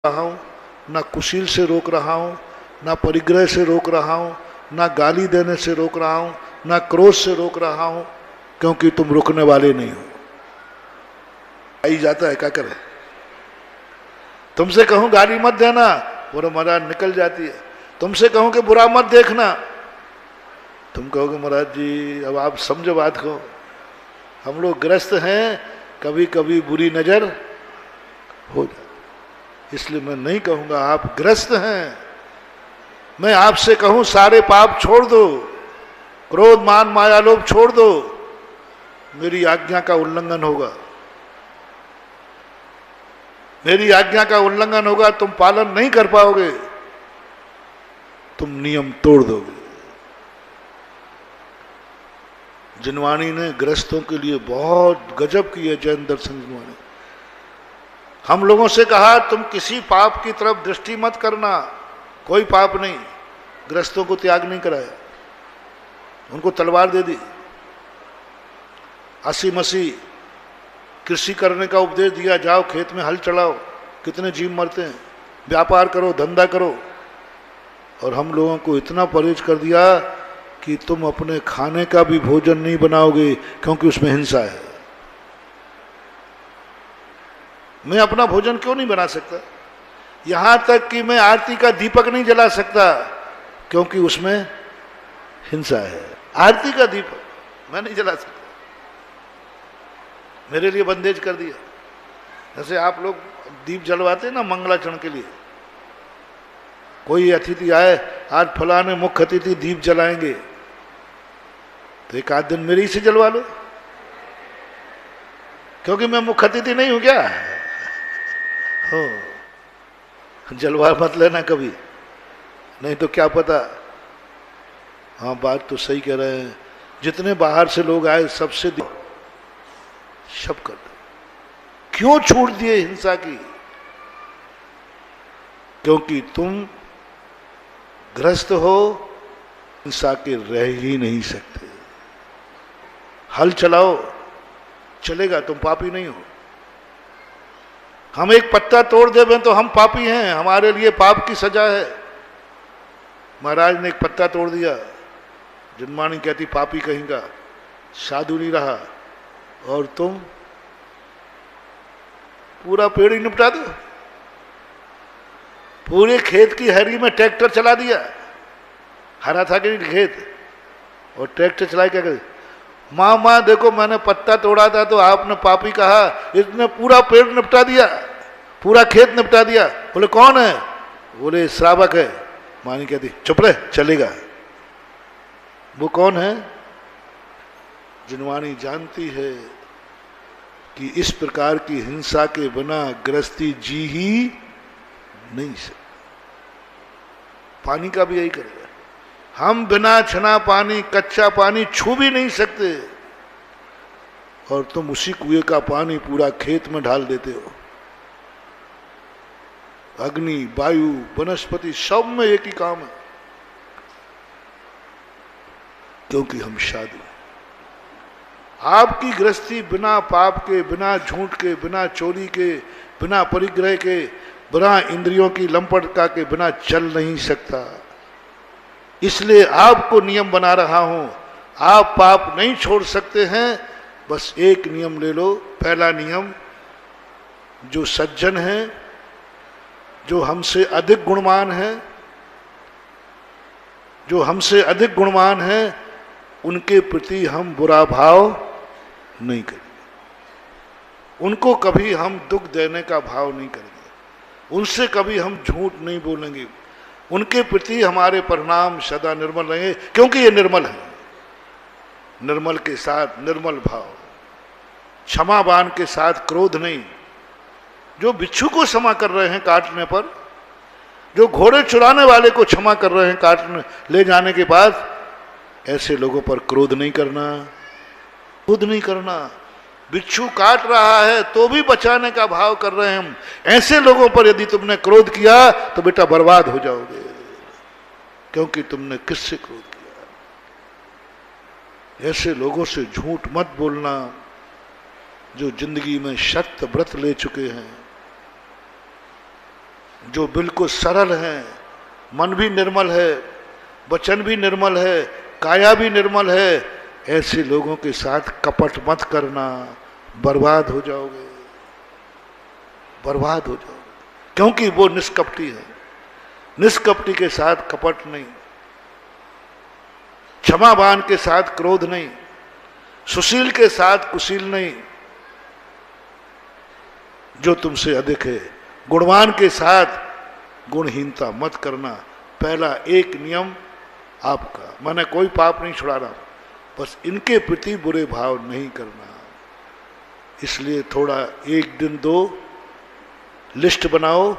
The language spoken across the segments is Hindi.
रहा हूँ, ना कुशील से रोक रहा हूँ, ना परिग्रह से रोक रहा हूँ, ना गाली देने से रोक रहा हूँ, ना क्रोध से रोक रहा हूँ, क्योंकि तुम रुकने वाले नहीं हो। आई जाता है, क्या करे। तुमसे कहूं गाली मत देना, बोलो महाराज निकल जाती है। तुमसे कहूं कि बुरा मत देखना, तुम कहोगे महाराज जी अब आप समझो बात को, हम लोग ग्रस्त हैं, कभी कभी बुरी नजर हो जाए। इसलिए मैं नहीं कहूंगा आप ग्रस्त हैं। मैं आपसे कहूं सारे पाप छोड़ दो, क्रोध मान माया लोभ छोड़ दो, मेरी आज्ञा का उल्लंघन होगा, मेरी आज्ञा का उल्लंघन होगा, तुम पालन नहीं कर पाओगे, तुम नियम तोड़ दोगे। जिनवाणी ने गृहस्थों के लिए बहुत गजब की है, जैन दर्शन जिनवाणी। हम लोगों से कहा तुम किसी पाप की तरफ दृष्टि मत करना, कोई पाप नहीं। गृहस्थों को त्याग नहीं कराया, उनको तलवार दे दी, हंसी मसी कृषि करने का उपदेश दिया, जाओ खेत में हल चलाओ, कितने जीव मरते हैं, व्यापार करो, धंधा करो। और हम लोगों को इतना परहेज कर दिया कि तुम अपने खाने का भी भोजन नहीं बनाओगे, क्योंकि उसमें हिंसा है। मैं अपना भोजन क्यों नहीं बना सकता? यहां तक कि मैं आरती का दीपक नहीं जला सकता, क्योंकि उसमें हिंसा है। आरती का दीपक मैं नहीं जला सकता, मेरे लिए बंदेज कर दिया। जैसे आप लोग दीप जलवाते हैं ना मंगलाचरण के लिए, कोई अतिथि आए, आज फलाने मुख्य अतिथि दीप जलाएंगे, तो एक आध दिन मेरे ही से जलवा लो, क्योंकि मैं मुख्य अतिथि नहीं हूं क्या? हो जलवा मत लेना कभी, नहीं तो क्या पता। हाँ बात तो सही कह रहे हैं, जितने बाहर से लोग आए सबसे शब कर दो। क्यों छूट दिए हिंसा की? क्योंकि तुम ग्रस्त हो, हिंसा के रह ही नहीं सकते। हल चलाओ, चलेगा, तुम पापी नहीं हो। हम एक पत्ता तोड़ देवें तो हम पापी हैं, हमारे लिए पाप की सजा है। महाराज ने एक पत्ता तोड़ दिया, जिनवाणी कहती पापी कहेंगा, साधु नहीं रहा, और तुम पूरा पेड़ ही निपटा दो। पूरे खेत की हरी में ट्रैक्टर चला दिया, हरा था कि नहीं खेत, और ट्रैक्टर चला क्या करे, माँ देखो मैंने पत्ता तोड़ा था तो आपने पापी कहा, इसने पूरा पेड़ निपटा दिया, पूरा खेत निपटा दिया। बोले कौन है? बोले श्रावक है। मानी कहती चुप रहे, चलेगा। वो कौन है? जिनवाणी जानती है कि इस प्रकार की हिंसा के बिना गृहस्थी जी ही नहीं सकती। पानी का भी यही करेगा, हम बिना छना पानी, कच्चा पानी छू भी नहीं सकते, और तुम उसी कुएं का पानी पूरा खेत में ढाल देते हो। अग्नि, वायु, वनस्पति सब में एक ही काम है, क्योंकि हम साधु हैं। आपकी गृहस्थी बिना पाप के, बिना झूठ के, बिना चोरी के, बिना परिग्रह के, बिना इंद्रियों की लंपटता के बिना चल नहीं सकता। इसलिए आपको नियम बना रहा हूं, आप पाप नहीं छोड़ सकते हैं। बस एक नियम ले लो। पहला नियम, जो सज्जन है, जो हमसे अधिक गुणवान है, जो हमसे अधिक गुणवान है, उनके प्रति हम बुरा भाव नहीं करेंगे, उनको कभी हम दुख देने का भाव नहीं करेंगे, उनसे कभी हम झूठ नहीं बोलेंगे, उनके प्रति हमारे परिणाम सदा निर्मल रहेंगे, क्योंकि ये निर्मल है। निर्मल के साथ निर्मल भाव, क्षमावान के साथ क्रोध नहीं। जो बिच्छू को क्षमा कर रहे हैं काटने पर, जो घोड़े चुराने वाले को क्षमा कर रहे हैं काटने ले जाने के बाद, ऐसे लोगों पर क्रोध नहीं करना, क्रोध नहीं करना। बिच्छू काट रहा है तो भी बचाने का भाव कर रहे हैं हम, ऐसे लोगों पर यदि तुमने क्रोध किया तो बेटा बर्बाद हो जाओगे, क्योंकि तुमने किससे क्रोध किया। ऐसे लोगों से झूठ मत बोलना, जो जिंदगी में शक्त व्रत ले चुके हैं। जो बिल्कुल सरल हैं, मन भी निर्मल है, वचन भी निर्मल है, काया भी निर्मल है, ऐसे लोगों के साथ कपट मत करना, बर्बाद हो जाओगे, बर्बाद हो जाओगे। क्योंकि वो निष्कपटी है। निष्कपटी के साथ कपट नहीं, क्षमावान के साथ क्रोध नहीं, सुशील के साथ कुशील नहीं, जो तुमसे अधिक है। गुणवान के साथ गुणहीनता मत करना। पहला एक नियम आपका, मैंने कोई पाप नहीं छुड़ा रहा, बस इनके प्रति बुरे भाव नहीं करना। इसलिए थोड़ा एक दिन दो, लिस्ट बनाओ,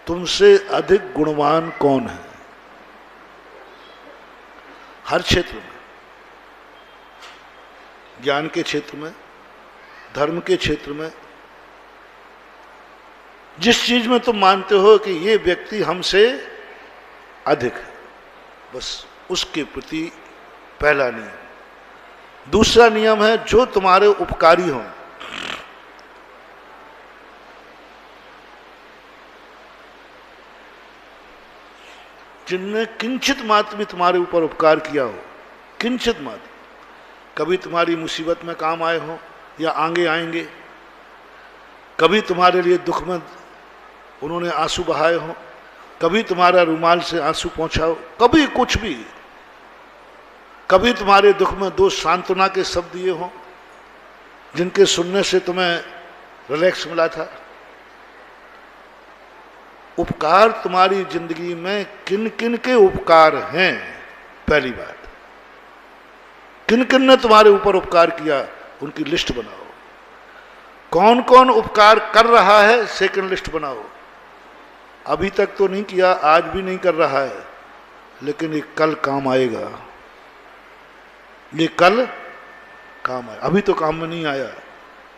तुमसे अधिक गुणवान कौन है हर क्षेत्र में, ज्ञान के क्षेत्र में, धर्म के क्षेत्र में, जिस चीज में तुम मानते हो कि ये व्यक्ति हमसे अधिक है, बस उसके प्रति पहला नियम। दूसरा नियम है जो तुम्हारे उपकारी हों, जिनने किंचित मात्र भी तुम्हारे ऊपर उपकार किया हो, किंचित मात्र, कभी तुम्हारी मुसीबत में काम आए हो या आगे आएंगे, कभी तुम्हारे लिए दुख में उन्होंने आंसू बहाए हो, कभी तुम्हारा रुमाल से आंसू पहुंचाओ, कभी कुछ भी, कभी तुम्हारे दुख में दो सांत्वना के शब्द दिए हो जिनके सुनने से तुम्हें रिलैक्स मिला था। उपकार तुम्हारी जिंदगी में किन किन के उपकार हैं, पहली बात, किन किन ने तुम्हारे ऊपर उपकार किया उनकी लिस्ट बनाओ। कौन कौन उपकार कर रहा है, सेकंड लिस्ट बनाओ। अभी तक तो नहीं किया, आज भी नहीं कर रहा है, लेकिन ये कल काम आएगा, ये कल काम आएगा। अभी तो काम में नहीं आया,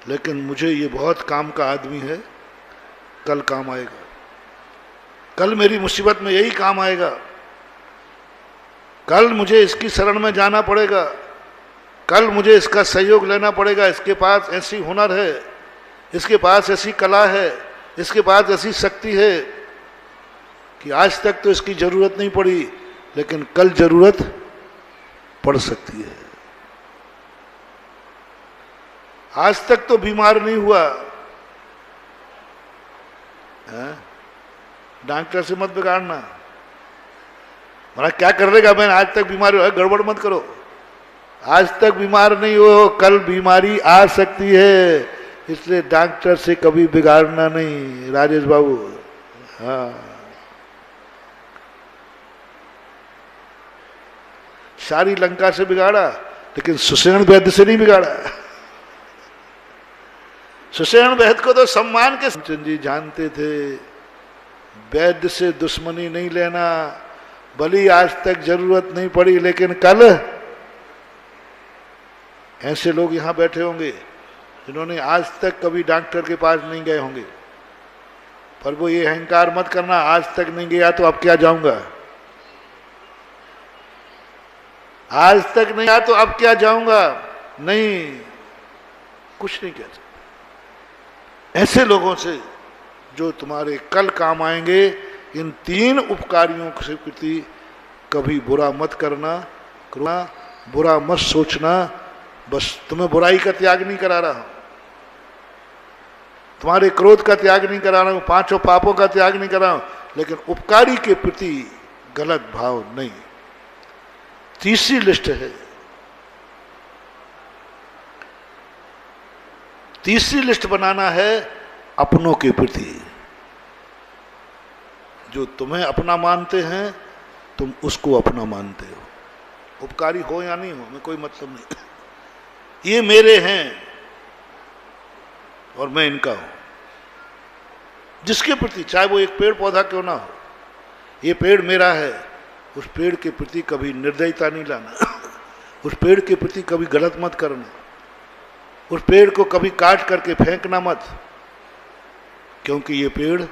लेकिन मुझे ये बहुत काम का आदमी है, कल काम आएगा। कल मेरी मुसीबत में यही काम आएगा, कल मुझे इसकी शरण में जाना पड़ेगा, कल मुझे इसका सहयोग लेना पड़ेगा। इसके पास ऐसी हुनर है, इसके पास ऐसी कला है, इसके पास ऐसी शक्ति है कि आज तक तो इसकी जरूरत नहीं पड़ी, लेकिन कल जरूरत पड़ सकती है। आज तक तो बीमार नहीं हुआ, डॉक्टर से मत बिगाड़ना, क्या कर लेगा, मैं आज तक बीमार हुआ, गड़बड़ मत करो। आज तक बीमार नहीं हो, कल बीमारी आ सकती है, इसलिए डॉक्टर से कभी बिगाड़ना नहीं, राजेश बाबू। हाँ, सारी लंका से बिगाड़ा, लेकिन सुसेन वैद्य से नहीं बिगाड़ा। सुसेन वैद्य को तो सम्मान के चंद जी जानते थे, वैद्य से दुश्मनी नहीं लेना, भली आज तक जरूरत नहीं पड़ी, लेकिन कल ऐसे लोग यहां बैठे होंगे जिन्होंने आज तक कभी डॉक्टर के पास नहीं गए होंगे, पर वो ये अहंकार मत करना, आज तक नहीं गया तो अब क्या जाऊंगा, आज तक नहीं आया तो अब क्या जाऊंगा, नहीं, कुछ नहीं कह सकते। ऐसे लोगों से जो तुम्हारे कल काम आएंगे, इन तीन उपकारियों के प्रति कभी बुरा मत करना, बुरा मत सोचना। बस तुम्हें बुराई का त्याग नहीं करा रहा हूं, तुम्हारे क्रोध का त्याग नहीं करा रहा हूं, पांचों पापों का त्याग नहीं करा रहा हूं, लेकिन उपकारी के प्रति गलत भाव नहीं। तीसरी लिस्ट है, तीसरी लिस्ट बनाना है अपनों के प्रति। जो तुम्हें अपना मानते हैं, तुम उसको अपना मानते हो, उपकारी हो या नहीं हो, में कोई मतलब नहीं। ये मेरे हैं और मैं इनका हूं। जिसके प्रति, चाहे वो एक पेड़ पौधा क्यों ना हो, ये पेड़ मेरा है, उस पेड़ के प्रति कभी निर्दयता नहीं लाना, उस पेड़ के प्रति कभी गलत मत करना, उस पेड़ को कभी काट करके फेंकना मत, क्योंकि ये पेड़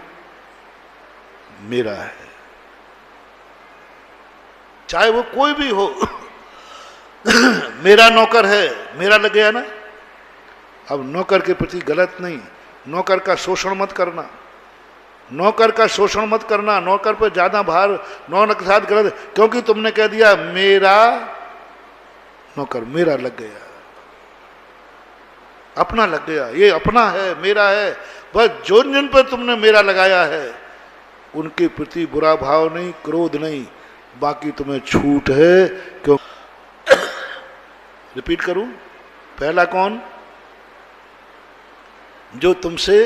मेरा है, चाहे वो कोई भी हो। मेरा नौकर है, मेरा लग गया ना, अब नौकर के प्रति गलत नहीं, नौकर का शोषण मत करना, नौकर का शोषण मत करना, नौकर पर ज्यादा भार, नौकर के साथ गलत, क्योंकि तुमने कह दिया मेरा नौकर, मेरा लग गया, अपना लग गया, ये अपना है, मेरा है। बस जिन जिन पर तुमने मेरा लगाया है उनके प्रति बुरा भाव नहीं, क्रोध नहीं, बाकी तुम्हें छूट है। क्यों? रिपीट करूं, पहला कौन? जो तुमसे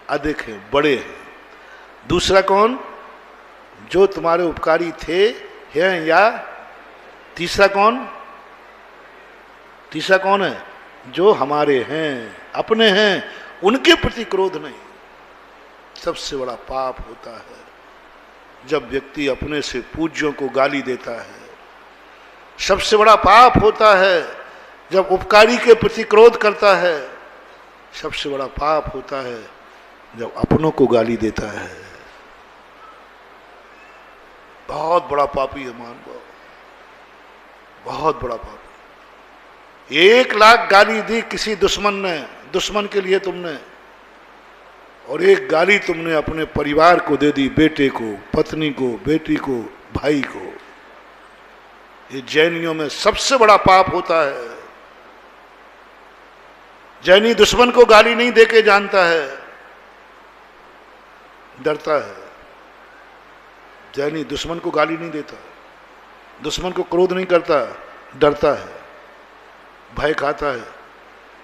अधिक है, बड़े हैं। दूसरा कौन? जो तुम्हारे उपकारी थे, हैं, या तीसरा कौन? तीसरा कौन है? जो हमारे हैं, अपने हैं, उनके प्रति क्रोध नहीं। सबसे बड़ा पाप होता है जब व्यक्ति अपने से पूज्यों को गाली देता है। सबसे बड़ा पाप होता है जब उपकारी के प्रति क्रोध करता है। सबसे बड़ा पाप होता है जब अपनों को गाली देता है। बहुत बड़ा पापी है मानव, बहुत बड़ा पापी। 1,00,000 गाली दी किसी दुश्मन ने, दुश्मन के लिए तुमने, और एक गाली तुमने अपने परिवार को दे दी, बेटे को, पत्नी को, बेटी को, भाई को। ये जैनियों में सबसे बड़ा पाप होता है। जैनी दुश्मन को गाली नहीं देके जानता है, डरता है। जैनी दुश्मन को गाली नहीं देता, दुश्मन को क्रोध नहीं करता, डरता है, भय खाता है।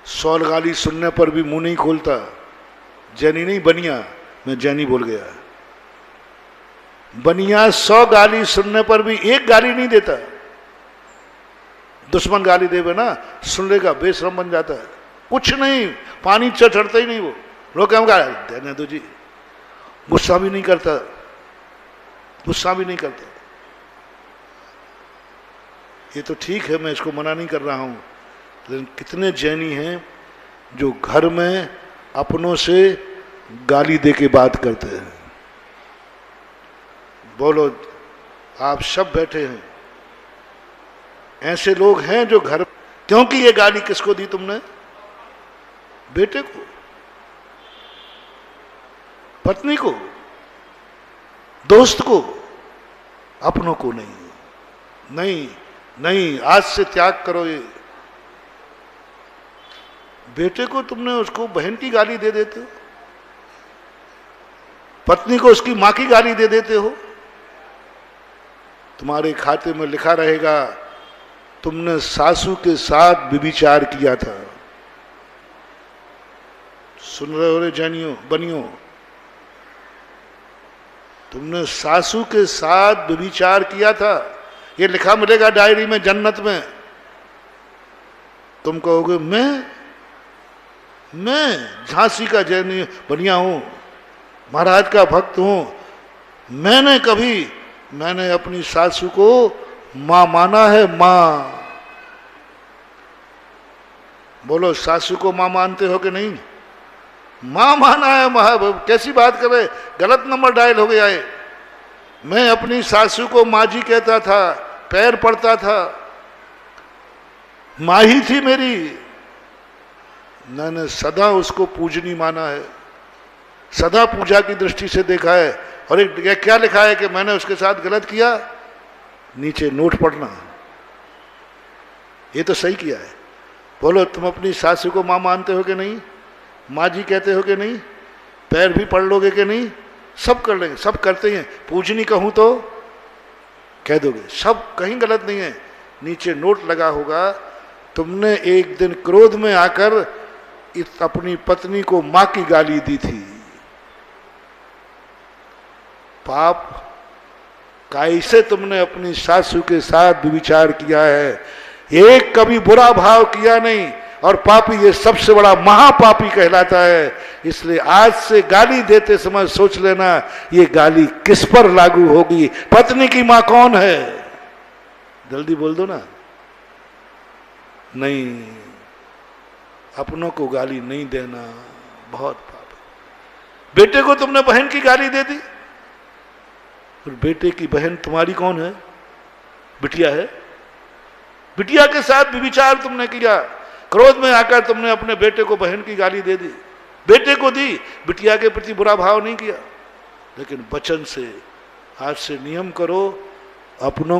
100 गाली सुनने पर भी मुंह नहीं खोलता। जैनी नहीं, बनिया, मैं जैनी बोल गया। बनिया 100 गाली सुनने पर भी एक गाली नहीं देता। दुश्मन गाली देवे ना, सुन लेगा, बेशरम बन जाता है, कुछ नहीं, पानी चढ़ता ही नहीं वो। लोग क्या देने दो जी, गुस्सा भी नहीं करता, गुस्सा भी नहीं करता। ये तो ठीक है, मैं इसको मना नहीं कर रहा हूं, लेकिन कितने जैनी हैं जो घर में अपनों से गाली दे के बात करते हैं। बोलो, आप सब बैठे हैं, ऐसे लोग हैं जो घर, क्योंकि ये गाली किसको दी तुमने? बेटे को, पत्नी को, दोस्त को, अपनों को नहीं। नहीं नहीं, आज से त्याग करो ये। बेटे को तुमने उसको बहन की गाली दे देते हो, पत्नी को उसकी मां की गाली दे देते हो। तुम्हारे खाते में लिखा रहेगा तुमने सासू के साथ व्यभिचार किया था। सुन रहे हो रे जैनियों, बनियों, तुमने सासू के साथ व्यभिचार किया था, ये लिखा मिलेगा डायरी में, जन्नत में। तुम कहोगे मैं झांसी का जैनी बनिया हूं, महाराज का भक्त हूं, मैंने अपनी सासू को मां माना है, मां। बोलो, सासू को मां मानते हो कि नहीं? मां माना है, कैसी बात कर रहे, गलत नंबर डायल हो गया है। मैं अपनी सासू को माँ जी कहता था, पैर पड़ता था, माँ ही थी मेरी। मैंने सदा उसको पूजनी माना है, सदा पूजा की दृष्टि से देखा है। और एक क्या लिखा है कि मैंने उसके साथ गलत किया, नीचे नोट पढ़ना, ये तो सही किया है। बोलो, तुम अपनी सासू को माँ मानते हो कि नहीं? माँ जी कहते हो कि नहीं? पैर भी पढ़ लोगे कि नहीं? सब कर लेंगे, सब करते हैं। पूजनी कहूं तो कह दोगे, सब कहीं गलत नहीं है। नीचे नोट लगा होगा, तुमने एक दिन क्रोध में आकर अपनी पत्नी को मां की गाली दी थी। पाप कैसे तुमने अपनी सासू के साथ विचार किया है, एक कभी बुरा भाव किया नहीं, और पापी ये सबसे बड़ा महापापी कहलाता है। इसलिए आज से गाली देते समय सोच लेना, ये गाली किस पर लागू होगी? पत्नी की मां कौन है? जल्दी बोल दो ना। नहीं, अपनों को गाली नहीं देना बहुत पाप है। बेटे को तुमने बहन की गाली दे दी, और बेटे की बहन तुम्हारी कौन है? बिटिया है। बिटिया के साथ व्यभिचार तुमने किया, क्रोध में आकर तुमने अपने बेटे को बहन की गाली दे दी। बेटे को दी, बिटिया के प्रति बुरा भाव नहीं किया। लेकिन वचन से आज से नियम करो, अपनों